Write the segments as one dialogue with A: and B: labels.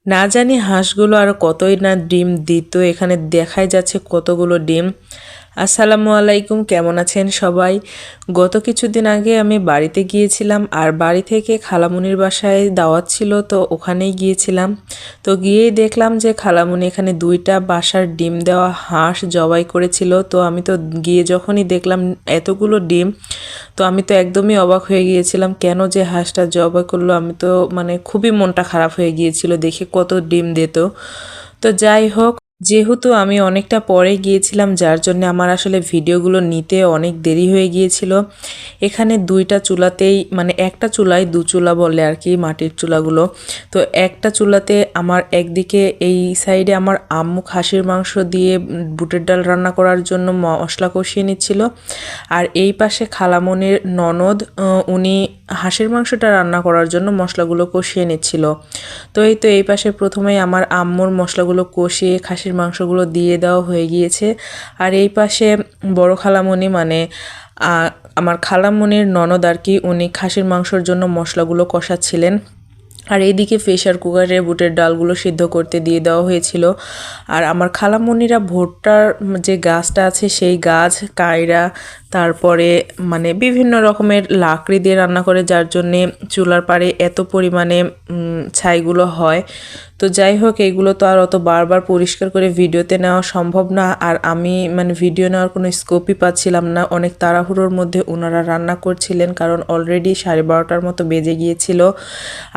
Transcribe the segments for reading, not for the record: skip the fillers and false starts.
A: না জানি হাঁসগুলো আর কতই না ডিম দিত। এখানে দেখাই যাচ্ছে কতগুলো ডিম। আসসালামু আলাইকুম, কেমন আছেন সবাই? গত কিছুদিন আগে আমি বাড়িতে গিয়েছিলাম, আর বাড়ি থেকে খালামুনির বাসায় দাওয়াত ছিল, তো ওখানেই গিয়েছিলাম। তো গিয়েই দেখলাম যে খালামুনি এখানে 2টা বাসার ডিম দেওয়া হাঁস জবাই করেছিল। তো আমি তো গিয়ে যখনই দেখলাম এতগুলো ডিম, তো আমি তো একদমই অবাক হয়ে গিয়েছিলাম কেন যে হাঁসটা জবাই করলো। আমি তো মানে খুবই মনটা খারাপ হয়ে গিয়েছিল দেখে কত ডিম দিত। তো যাই হোক, যেহেতু আমি অনেকটা পরে গিয়েছিলাম যার জন্য আমার আসলে ভিডিওগুলো নিতে অনেক দেরি হয়ে গিয়েছিল। এখানে 2টা চুলাতেই মানে একটা চুলায় 2 চুলা বলে আর কি, মাটির চুলাগুলো। তো একটা চুলাতে আমার একদিকে এই সাইডে আমার আম্মু খাসির মাংস দিয়ে বুটের ডাল রান্না করার জন্য মশলা কষিয়ে নিচ্ছিল, আর এই পাশে খালামনির ননদ উনি হাঁসের মাংসটা রান্না করার জন্য মশলাগুলো কষিয়ে নিচ্ছিল। তো এই পাশে প্রথমেই আমার আম্মুর মশলাগুলো কষিয়ে খাসির মাংসগুলো দিয়ে দেওয়া হয়ে গিয়েছে। আর এই পাশে বড় খালামণি মানে আমার খালামণির ননদ আর কি, উনি খাসির মাংসর জন্য মশলাগুলো কষাচ্ছিলেন। আর এইদিকে প্রেশার কুকারে বুটের ডালগুলো সিদ্ধ করতে দিয়ে দেওয়া হয়েছিল। আর আমার খালামণিরা ভুট্টার যে গাছটা আছে সেই গাছ কায়রা, তারপরে মানে বিভিন্ন রকমের লাকড়ি দিয়ে রান্না করে, যার জন্যে চুলার পাড়ে এত পরিমাণে ছাইগুলো হয়। তো যাই হোক, এইগুলো তো আর অত বারবার পরিষ্কার করে ভিডিওতে নেওয়া সম্ভব না, আর আমি মানে ভিডিও নেওয়ার কোনো স্কোপই পাচ্ছিলাম না। অনেক তাড়াহুড়োর মধ্যে ওনারা রান্না করছিলেন, কারণ অলরেডি 12:30টার মতো বেজে গিয়েছিল,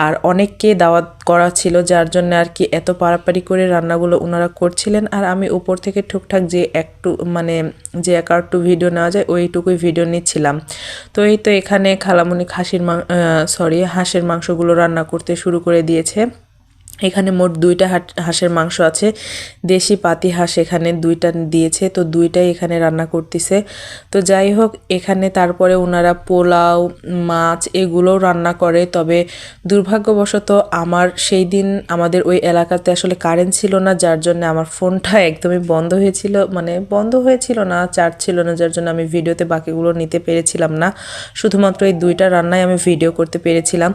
A: আর অনেককে দাওয়াত করা ছিল, যার জন্য আর কি এত পাড়াপাড়ি করে রান্নাগুলো ওনারা করছিলেন। আর আমি উপর থেকে ঠিকঠাক যে একটু মানে যে একটু ভিডিও নেওয়া যায় ওইটুকুই ভিডিও নিচ্ছিলাম। তো এই তো এখানে খালামুনি হাঁসের মাংসগুলো রান্না করতে শুরু করে দিয়েছে। এখানে মোট 2টা হাঁসের মাংস আছে, দেশি পাতি হাঁস এখানে 2টা দিয়েছে, তো 2টাই এখানে রান্না করতেছে। তো যাই হোক, এখানে তারপরে ওনারা পোলাও, মাছ এগুলোও রান্না করে। তবে দুর্ভাগ্যবশত আমার সেই দিন আমাদের ওই এলাকাতে আসলে কারেন্ট ছিল না, যার জন্য আমার ফোনটা একদমই বন্ধ হয়েছিল, মানে বন্ধ হয়েছিল না, চার্জ ছিল না, যার জন্য আমি ভিডিওতে বাকিগুলো নিতে পেরেছিলাম না। শুধুমাত্র এই 2টা রান্নাই আমি ভিডিও করতে পেরেছিলাম,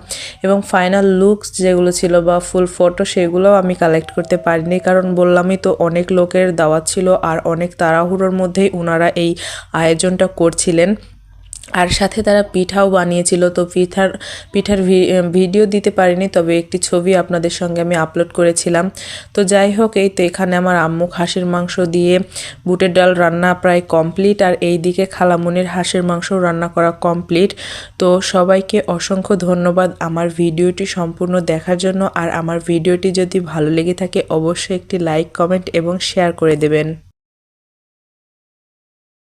A: এবং ফাইনাল লুকস যেগুলো ছিল বা ফুল ফটো সেগুলোও আমি কালেক্ট করতে পারিনি, কারণ বললামই তো অনেক লোকের দাওয়াত ছিল, আর অনেক তাড়াহুড়োর মধ্যেই ওনারা এই আয়োজনটা করছিলেন। আর সাথে তারা পিঠাও বানিয়েছিল। তো পিঠার ভিডিও দিতে পারিনি, তবে একটি ছবি আপনাদের সঙ্গে আমি আপলোড করেছিলাম। তো যাই হোক, এই তো এখানে আমার আম্মু হাঁসের মাংস দিয়ে বুটের ডাল রান্না প্রায় কমপ্লিট, আর এই দিকে খালামুনির হাঁসের মাংস রান্না করা কমপ্লিট। তো সবাইকে অসংখ্য ধন্যবাদ আমার ভিডিওটি সম্পূর্ণ দেখার জন্য। আর আমার ভিডিওটি যদি ভালো লেগে থাকে অবশ্যই একটি লাইক, কমেন্ট এবং শেয়ার করে দেবেন।